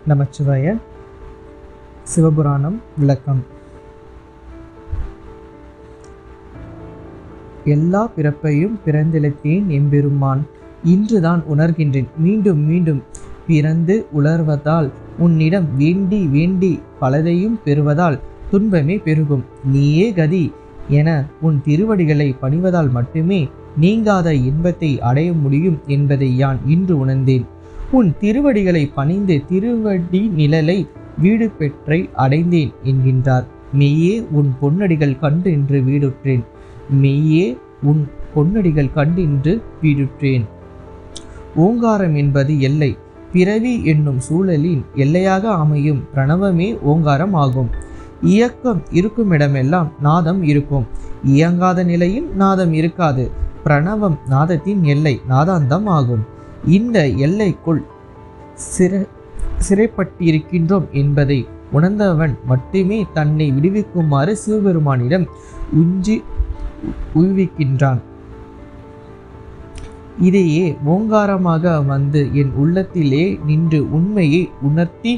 நமச்சிவாய. சிவபுராணம் விளக்கம். எல்லா பிறப்பையும் பிறந்திழத்தேன் எம்பெருமான், இன்றுதான் உணர்கின்றேன். மீண்டும் மீண்டும் பிறந்து உலர்வதால், உன்னிடம் வேண்டி வேண்டி பலதையும் பெறுவதால் துன்பமே பெருகும். நீயே கதி என உன் திருவடிகளை பணிவதால் மட்டுமே நீங்காத இன்பத்தை அடைய முடியும் என்பதை யான் இன்று உணர்ந்தேன். உன் திருவடிகளை பணிந்து திருவடி நிழலை வீடு பெற்றை அடைந்தேன் என்கின்றார். மெய்யே உன் பொன்னடிகள் கண்டு இன்று வீடுற்றேன். மெய்யே உன் பொன்னடிகள் கண்டு இன்று வீடுற்றேன். ஓங்காரம் என்பது எல்லை. பிறவி என்னும் சூழலின் எல்லையாக அமையும் பிரணவமே ஓங்காரம் ஆகும். இயக்கம் இருக்குமிடமெல்லாம் நாதம் இருக்கும். இயங்காத நிலையில் நாதம் இருக்காது. பிரணவம் நாதத்தின் எல்லை, நாதாந்தம் ஆகும். இந்த எல்லைக்குள் சிறைப்பட்டிருக்கின்றோம் என்பதை உணர்ந்தவன் மட்டுமே தன்னை விடுவிக்குமாறு சிவபெருமானிடம் உய்விக்கின்றான். இதையே ஓங்காரமாக வந்து என் உள்ளத்திலே நின்று உண்மையை உணர்த்தி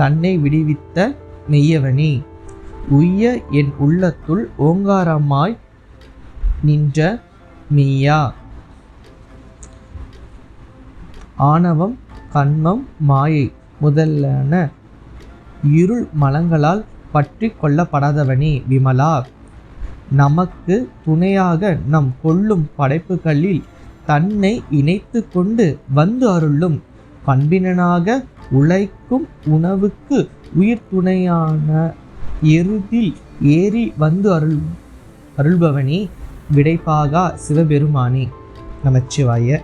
தன்னை விடுவித்த மெய்யவனே, உய்ய என் உள்ளத்துள் ஓங்காரமாய் நின்ற மெய்யா. ஆணவம், கண்மம், மாயை முதலான இருள் மலங்களால் பற்றி கொள்ளப்படாதவனே விமலா. நமக்கு துணையாக நம் கொள்ளும் படைப்புகளில் தன்னை இணைத்து கொண்டு வந்து அருளும் பண்பினனாக உழைக்கும் உணவுக்கு உயிர் துணையான எருதில் ஏறி வந்து அருள்பவனே விடைபாகா சிவபெருமானே. நமச்சிவாய.